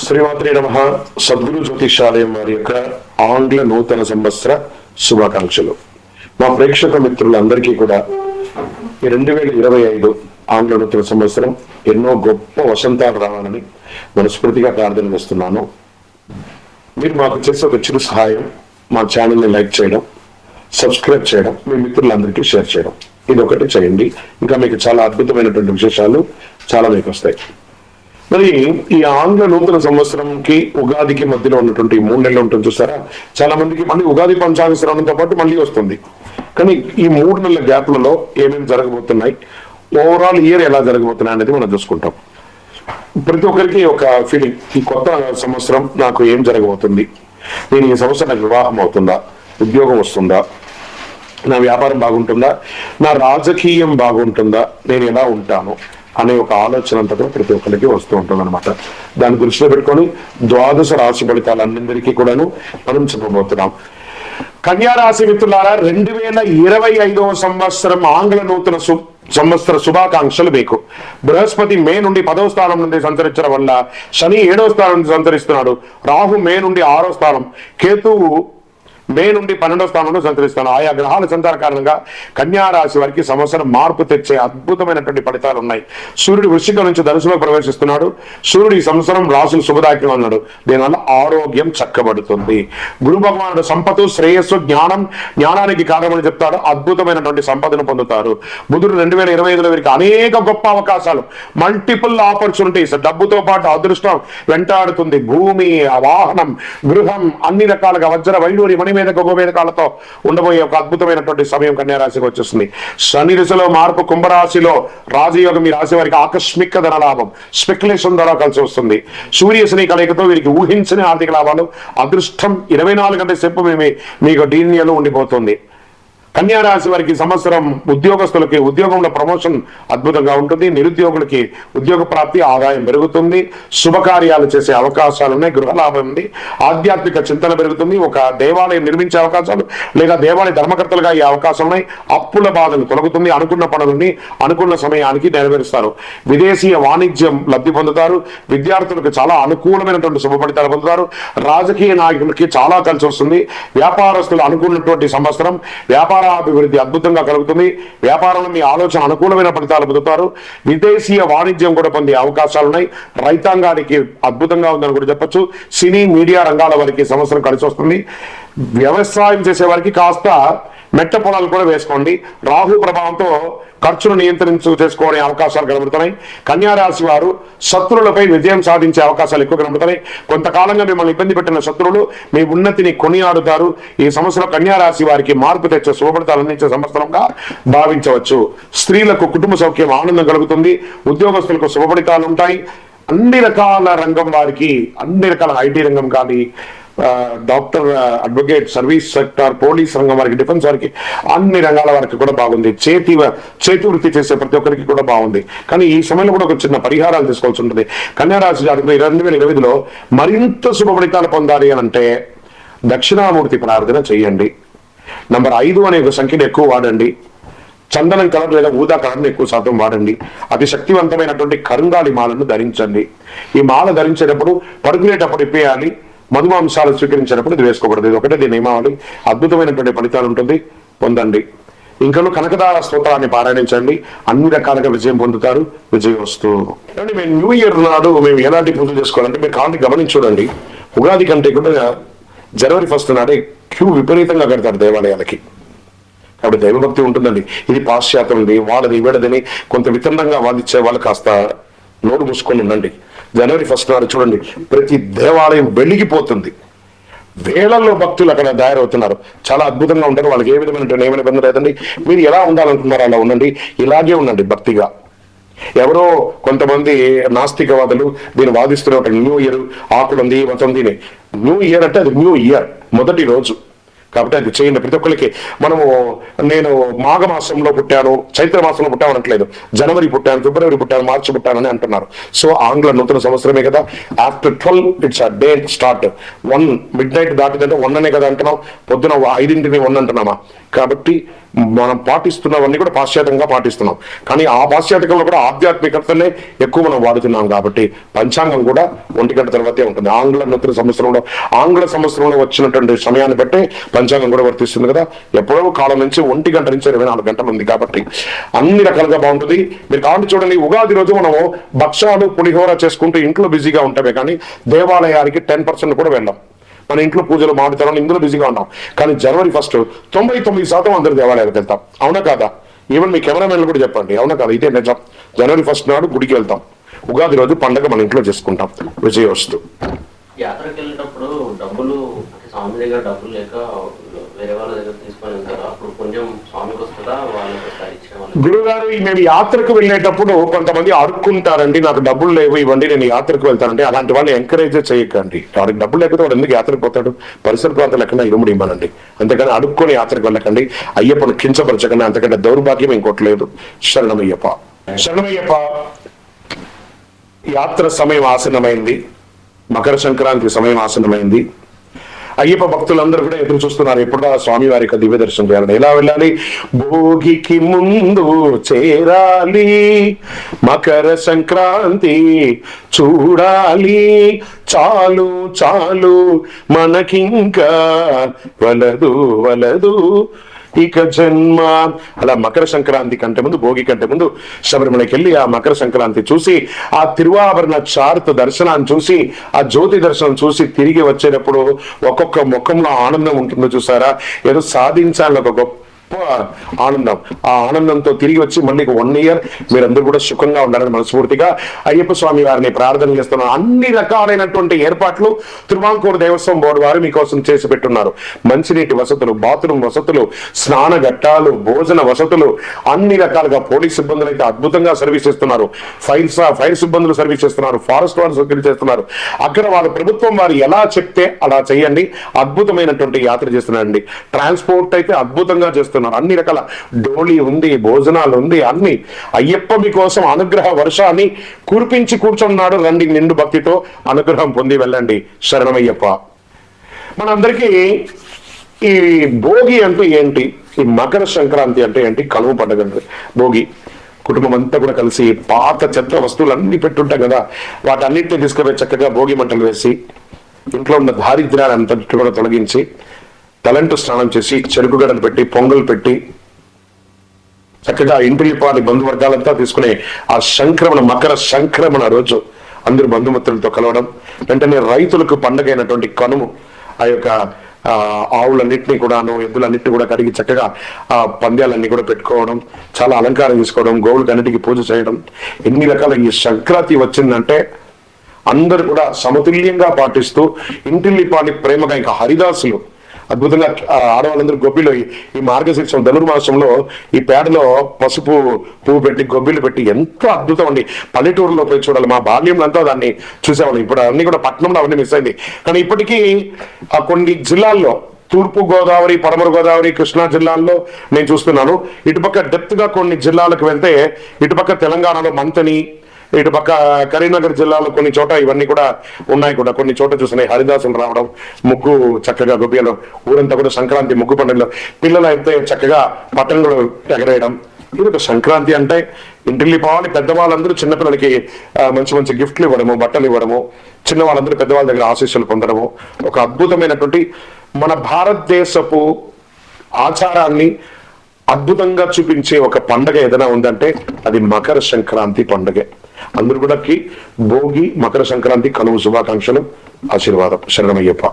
శ్రీమాత్రే నమః. సద్గురు జ్యోతిషాలయం వారి యొక్క ఆంగ్ల నూతన సంవత్సర శుభాకాంక్షలు. మా ప్రేక్షక మిత్రులందరికీ కూడా 2025 ఆంగ్ల నూతన సంవత్సరం ఎన్నో గొప్ప వసంతాలు రావాలని మనస్ఫూర్తిగా ప్రార్థన చేస్తున్నాను. మీరు మాకు చేసే ఒక చిరు సహాయం, మా ఛానల్ని లైక్ చేయడం, సబ్స్క్రైబ్ చేయడం, మీ మిత్రులందరికీ షేర్ చేయడం, ఇది ఒకటి చేయండి. ఇంకా మీకు చాలా అద్భుతమైనటువంటి విశేషాలు చాలా మీకు వస్తాయి. మరి ఈ ఆంగ్ల నూతన సంవత్సరంకి ఉగాదికి మధ్యలో ఉన్నటువంటి 3 నెలలు ఉంటుంది చూసారా, చాలా మందికి మళ్ళీ ఉగాది పంచాంగ శ్రవణంతో పాటు మళ్ళీ వస్తుంది. కానీ ఈ 3 నెలల గ్యాప్లలో ఏమేమి జరగబోతున్నాయి, ఓవరాల్ ఇయర్ ఎలా జరగబోతున్నాయి అనేది మనం చూసుకుంటాం. ప్రతి ఒక్కరికి ఒక ఫీలింగ్, ఈ కొత్త సంవత్సరం నాకు ఏం జరగబోతుంది, నేను ఈ సంవత్సరం నాకు వివాహం అవుతుందా, ఉద్యోగం వస్తుందా, నా వ్యాపారం బాగుంటుందా, నా రాజకీయం బాగుంటుందా, నేను ఎలా ఉంటాను అనే ఒక ఆలోచన అంతా కూడా ప్రతి ఒక్కరికి వస్తూ ఉంటుంది అనమాట. దాన్ని దృష్టిలో పెట్టుకొని ద్వాదశ రాశి ఫలితాలన్నింటికీ కూడాను మనం చెప్పబోతున్నాం. కన్యా రాశి మిత్రులారా, 2025 సంవత్సరం ఆంగ్ల నూతన సంవత్సర శుభాకాంక్షలు మీకు. బృహస్పతి మే నుండి 10వ స్థానం నుండి సంచరించడం వల్ల శని 7వ స్థానం నుండి సంచరిస్తున్నాడు. రాహు మే నుండి 6వ స్థానం, కేతువు మే నుండి 12వ స్థానంలో సంచరిస్తాను. ఆయా గ్రహాల సంచార కారణంగా కన్యా రాశి వారికి సంవత్సరం మార్పు తెచ్చే అద్భుతమైనటువంటి ఫలితాలు ఉన్నాయి. సూర్యుడు వృశ్చికం నుంచి ధనుసులో ప్రవేశిస్తున్నాడు. సూర్యుడు ఈ సంవత్సరం రాశులు శుభదాయకంగా ఉన్నాడు. దీనివల్ల ఆరోగ్యం చక్కబడుతుంది. గురు భగవానుడు సంపత్తు, శ్రేయస్సు, జ్ఞానానికి కారణమని చెప్తాడు. అద్భుతమైనటువంటి సంపదను పొందుతారు. బుధుడు 2025లో వీరికి అనేక గొప్ప అవకాశాలు, మల్టిపుల్ ఆపర్చునిటీస్, డబ్బుతో పాటు అదృష్టం వెంటాడుతుంది. భూమి, వాహనం, గృహం, అన్ని రకాలుగా వజ్ర వైడూరి మణి మీద గోవేదకాలతో ఉండబోయే ఒక అద్భుతమైనటువంటి సమయం కన్యా రాశికి వచ్చేస్తుంది. శని దిశలో మార్పు, కుంభరాశిలో రాజయోగం ఈ రాశి వారికి ఆకస్మిక ధన లాభం, స్పెక్యులేషన్ ద్వారా కలిసి వస్తుంది. సూర్య శని కలయికతో వీరికి ఊహించిన ఆర్థిక లాభాలు, అదృష్టం 24 గంటల సేపు మీకు డీనియలో ఉండిపోతుంది. కన్యా రాశి వారికి సంవత్సరం ఉద్యోగస్తులకి ఉద్యోగంలో ప్రమోషన్ అద్భుతంగా ఉంటుంది. నిరుద్యోగులకి ఉద్యోగ ప్రాప్తి, ఆదాయం పెరుగుతుంది. శుభకార్యాలు చేసే అవకాశాలు ఉన్నాయి. గృహ లాభం ఉంది. ఆధ్యాత్మిక చింతన పెరుగుతుంది. ఒక దేవాలయం నిర్మించే అవకాశాలు లేదా దేవాలయ ధర్మకర్తలుగా ఈ అవకాశం ఉన్నాయి. అప్పుల బాధలు తొలగుతుంది. అనుకున్న పనులని అనుకున్న సమయానికి నెరవేరుస్తారు. విదేశీయ వాణిజ్యం లబ్ధి పొందుతారు. విద్యార్థులకు చాలా అనుకూలమైనటువంటి శుభ ఫలితాలు పొందుతారు. రాజకీయ నాయకులకి చాలా కలిసి వస్తుంది. వ్యాపారస్తులు అనుకున్నటువంటి సంవత్సరం, వ్యాపారాభివృద్ధి అద్భుతంగా కలుగుతుంది. వ్యాపారంలో మీ ఆలోచన అనుకూలమైన ఫలితాలు పొందుతారు. విదేశీయ వాణిజ్యం కూడా పొందే అవకాశాలు ఉన్నాయి. రైతాంగానికి అద్భుతంగా ఉందని కూడా చెప్పొచ్చు. సినీ మీడియా రంగాల వారికి సంవత్సరం కలిసి వస్తుంది. వ్యవసాయం చేసే వారికి కాస్త మెట్ట పొలాలు కూడా వేసుకోండి. రాహు ప్రభావంతో ఖర్చును చేసుకోవడే అవకాశాలు కనబడుతున్నాయి. కన్యా రాశి వారు శత్రువులపై విజయం సాధించే అవకాశాలు ఎక్కువ కనబడుతున్నాయి. కొంతకాలంగా మిమ్మల్ని ఇబ్బంది పెట్టిన శత్రువులు మీ ఉన్నతిని కొనియాడుతారు. ఈ సంవత్సరం కన్యా రాశి వారికి మార్పు తెచ్చే శుభఫలితాలు అందించే సంవత్సరంగా భావించవచ్చు. స్త్రీలకు కుటుంబ సౌఖ్యం, ఆనందం కలుగుతుంది. ఉద్యోగస్తులకు శుభఫలితాలు ఉంటాయి. అన్ని రకాల రంగం వారికి, అన్ని రకాల ఐటీ రంగం కానీ, doctor, advocate, service sector, police రంగం వారికి, డిఫెన్స్ వారికి, అన్ని రంగాల వారికి కూడా బాగుంది. చేతి వృత్తి చేసే ప్రతి ఒక్కరికి కూడా బాగుంది. కానీ ఈ సమయంలో కూడా ఒక చిన్న పరిహారాలు తీసుకోవాల్సి ఉంటుంది. కన్యా రాశి జాతకులు 2025లో మరింత శుభ ఫలితాలు పొందాలి అని అంటే దక్షిణామూర్తి ప్రార్థన చేయండి. నంబర్ 5 అనే ఒక సంఖ్యను ఎక్కువ వాడండి. చందనం కలర్ లేదా ఊదా కలర్ను ఎక్కువ శాతం వాడండి. అతి శక్తివంతమైనటువంటి కరుంగాలి మాలను ధరించండి. ఈ మాల ధరించేటప్పుడు పడుకునేటప్పుడు ఇప్పేయాలి. మధుమాంసాలు స్వీకరించినప్పుడు ఇది వేసుకోకూడదు. ఇది ఒకటే దీని నియమావళి. అద్భుతమైనటువంటి ఫలితాలు ఉంటుంది, పొందండి. ఇంకా కనకదార స్తోత్రాన్ని పారాయణించండి. అన్ని రకాలుగా విజయం పొందుతారు. విజయవస్తు. మేము న్యూ ఇయర్ నాడు మేము ఎలాంటి పూజలు చేసుకోవాలంటే మీరు కాళ్ళని గమనించూడండి. ఉగాది కంటే కూడా జనవరి 1 నాడే క్యూ విపరీతంగా కడతారు దేవాలయాలకి. కాబట్టి దైవభక్తి ఉంటుందండి. ఇది పాశ్చాత్యంది, వాళ్ళది వీడదని కొంత వితండంగా వాదించే వాళ్ళు కాస్త నోరు మూసుకొని ఉండండి. జనవరి 1 నాడు చూడండి, ప్రతి దేవాలయం వెలిగిపోతుంది. వేళల్లో భక్తులు అక్కడ తయారవుతున్నారు. చాలా అద్భుతంగా ఉంటారు. వాళ్ళకి ఏ విధమైన నియమ నిబంధన లేదండి. మీరు ఎలా ఉండాలనుకున్నారో అలా ఉండండి. ఇలాగే ఉండండి భక్తిగా. ఎవరో కొంతమంది నాస్తికవాదులు దీన్ని వాదిస్తున్న న్యూ ఇయర్ ఆకులంది వతుంది. న్యూ ఇయర్ అంటే అది న్యూ ఇయర్ మొదటి రోజు. కాబట్టి అది చేయండి ప్రతి ఒక్కరికి. మనము నేను మాఘమాసంలో పుట్టాను, చైత్ర మాసంలో పుట్టాను అనట్లేదు, జనవరి పుట్టాను, ఫిబ్రవరి పుట్టాను, మార్చి పుట్టాను అని అంటున్నారు. సో ఆంగ్ల నూతన సంవత్సరమే కదా, after 12 it's a day start. 1 midnight దాటిందంటే 1 అనే కదా అంటున్నాం, పొద్దున 5ంటిని 1 అంటున్నామా. కాబట్టి మనం పాటిస్తున్నవన్నీ కూడా పాశ్చాత్యంగా పాటిస్తున్నాం, కానీ ఆ పాశ్చాత్యంలో కూడా ఆధ్యాత్మికతనే ఎక్కువ మనం వాడుతున్నాం. కాబట్టి పంచాంగం కూడా 1 గంట తర్వాతే ఉంటుంది. ఆంగ్ల నూతన సంవత్సరంలో వచ్చినటువంటి సమయాన్ని బట్టి పంచాంగం కూడా వర్తిస్తుంది కదా. ఎప్పుడో కాలం నుంచి 1 గంట నుంచి 24 గంటలు ఉంది. కాబట్టి అన్ని రకాలుగా బాగుంటుంది. మీరు కావాలి చూడండి, ఉగాది రోజు మనము భక్షాలు పులిహోర చేసుకుంటూ ఇంట్లో బిజీగా ఉంటామే, కానీ దేవాలయానికి 10% కూడా వెళ్ళాం. మన ఇంట్లో పూజలు మాడుతారని ఇందులో బిజీగా ఉన్నాం. కానీ జనవరి 1 99% అందరూ దేవాలయాలకు వెళ్తాం. అవునా కాదా? ఈవెన్ మీ కెమెరామెన్లు కూడా చెప్పండి, అవునా కాదా? ఇదే నిజం. జనవరి 1 నాడు గుడికి వెళ్తాం. ఉగాది రోజు పండగ మన ఇంట్లో చేసుకుంటాం. విజయవస్తు. యాత్రకి వెళ్ళేటప్పుడు డబ్బులు స్వామి దగ్గర డబ్బులు లేక వేరే వాళ్ళ దగ్గర తీసుకొని వెళ్తారు, అప్పుడు కొంచెం స్వామికి వస్తుందా వాళ్ళకి ఇచ్చిన వాళ్ళు? గురుగారు, మేము యాత్రకు వెళ్ళేటప్పుడు కొంతమంది అడుక్కుంటారండి, నాకు డబ్బులు లేవు ఇవ్వండి నేను యాత్రకు వెళ్తానండి. అలాంటి వాళ్ళు ఎంకరేజ్ చేయకండి. వారికి డబ్బులు లేకపోతే వాడు ఎందుకు యాత్రకు పోతాడు? పరిసర ప్రాంతాలు ఎక్కడ ఇరుముడి ఇవ్వనండి. అంతేకాని అడుక్కొని యాత్రకు వెళ్ళకండి. అయ్యప్పను కించపరచకండి. అంతకంటే దౌర్భాగ్యం ఇంకోట్లేదు. శరణమయ్యప్ప. శరణమయ్యప్ప. యాత్ర సమయం ఆసన్నమైంది. మకర సంక్రాంతి సమయం ఆసన్నమైంది. అయ్యప్ప భక్తులందరూ కూడా ఎదురు చూస్తున్నారు, ఎప్పుడు ఆ స్వామి వారి యొక్క దివ్య దర్శనం చేయాలని. ఎలా వెళ్ళాలి? భోగికి ముందు చేరాలి, మకర సంక్రాంతి చూడాలి, చాలు చాలు మనకింకా వలదు ఇక జన్మ. అలా మకర సంక్రాంతి కంటే ముందు, భోగి కంటే ముందు శబరిమలకి వెళ్ళి ఆ మకర సంక్రాంతి చూసి, ఆ తిరువాభరణ చార్త దర్శనాన్ని చూసి, ఆ జ్యోతి దర్శనం చూసి తిరిగి వచ్చేటప్పుడు ఒక్కొక్క ముఖంలో ఆనందం ఉంటుందో చూసారా? ఏదో సాధించాలని ఒక గొప్ప ఆనందం. ఆ ఆనందంతో తిరిగి వచ్చి మళ్ళీ 1 year మీరందరూ కూడా సుఖంగా ఉండాలని మనస్ఫూర్తిగా అయ్యప్ప స్వామి వారిని ప్రార్థన చేస్తున్నారు. అన్ని రకాలైనటువంటి ఏర్పాట్లు తిరువాంకూరు దేవస్వం బోర్డు వారు మీకోసం చేసి పెట్టున్నారు. మంచినీటి వసతులు, బాత్రూమ్ వసతులు, స్నాన ఘట్టాలు, భోజన వసతులు, అన్ని రకాలుగా. పోలీస్ సిబ్బందులు అయితే అద్భుతంగా సర్వీస్ చేస్తున్నారు, ఫైర్ సిబ్బందులు సర్వీస్ చేస్తున్నారు, ఫారెస్ట్ వారు సర్వీస్ చేస్తున్నారు. అక్కడ వారు ప్రభుత్వం వారు ఎలా చెప్తే అలా చేయండి. అద్భుతమైనటువంటి యాత్ర చేస్తున్నారండి. ట్రాన్స్పోర్ట్ అయితే అద్భుతంగా చేస్తున్నారు. అన్ని రకాల డోలీ ఉంది, భోజనాలు ఉంది, అన్ని. అయ్యప్ప మీకోసం అనుగ్రహ వర్షాన్ని కురిపించి కూర్చున్నాడు. రండి, నిండు భక్తితో అనుగ్రహం పొంది వెళ్ళండి. శరణమయ్యప్ప. మనందరికీ ఈ భోగి అంటే ఏంటి, ఈ మకర సంక్రాంతి అంటే ఏంటి, కనుమ పండుగ భోగి. కుటుంబం అంతా కూడా కలిసి పాత చెత్త వస్తువులు అన్ని పెట్టుంటాం కదా, వాటన్నిటిని తీసుకుపోయి చక్కగా భోగి మంటలు వేసి ఇంట్లో ఉన్న దారిద్ర్యాన్ని అంతటి కూడా తొలగించి తలంటు స్నానం చేసి చెరుకు గడలు పెట్టి పొంగల్ పెట్టి చక్కగా ఇంటిలిపాది బంధువర్గాలంతా తీసుకునే ఆ సంక్రమణ, మకర సంక్రమణ రోజు అందరు బంధుమిత్రులతో కలవడం. వెంటనే రైతులకు పండుగ అయినటువంటి కనుము, ఆ యొక్క ఆవులన్నింటినీ కూడాను, ఎద్దులన్నింటినీ కూడా కడిగి చక్కగా ఆ పంద్యాలన్నీ కూడా పెట్టుకోవడం, చాలా అలంకారం చేసుకోవడం, గోవులకు అన్నిటికీ పూజ చేయడం. ఎన్ని రకాల ఈ సంక్రాంతి వచ్చిందంటే అందరూ కూడా సమతుల్యంగా పాటిస్తూ ఇంటిల్లిపాది ప్రేమగా, ఇంకా హరిదాసులు అద్భుతంగా ఆడవాళ్ళందరూ గొబ్బిలో ఈ మార్గశీర్షం ధనుర్మాసంలో ఈ పేడలో పసుపు పువ్వు పెట్టి గొబ్బిలు పెట్టి ఎంతో అద్భుతం అండి. పల్లెటూరులో పోయి చూడాలి. మా బాల్యంలో అంతా దాన్ని చూసేవాళ్ళం. ఇప్పుడు అన్ని కూడా పట్టణంలో అవన్నీ మిస్ అయింది. కానీ ఇప్పటికీ కొన్ని జిల్లాల్లో, తూర్పు గోదావరి, పడమర గోదావరి, కృష్ణా జిల్లాల్లో నేను చూస్తున్నాను. ఇటుపక్క డెప్త్ గా కొన్ని జిల్లాలకు వెళ్తే, ఇటుపక్క తెలంగాణలో మంతని, ఇటుపక్క కరీంనగర్ జిల్లాలో కొన్ని చోట ఇవన్నీ కూడా ఉన్నాయి. కూడా కొన్ని చోట చూసినాయి హరిదాసులు రావడం, ముగ్గు చక్కగా గొబ్బిలో ఊరంతా కూడా సంక్రాంతి ముగ్గు పండుగలో పిల్లలు అయితే చక్కగా పట్టణంలో ఎగరేయడం. ఇది ఒక సంక్రాంతి అంటే. ఇంటిల్లిపాలి పెద్దవాళ్ళందరూ చిన్నపిల్లలకి మంచి మంచి గిఫ్ట్లు ఇవ్వడము, బట్టలు ఇవ్వడము, చిన్న వాళ్ళందరూ పెద్దవాళ్ళ దగ్గర ఆశీస్సులు పొందడము. ఒక అద్భుతమైనటువంటి మన భారతదేశపు ఆచారాన్ని అద్భుతంగా చూపించే ఒక పండుగ ఏదైనా ఉందంటే అది మకర సంక్రాంతి పండుగే. అందరూ కూడా భోగి, మకర సంక్రాంతి, కనుమ శుభాకాంక్షలు, ఆశీర్వాదం. శరణమయ్యప్ప.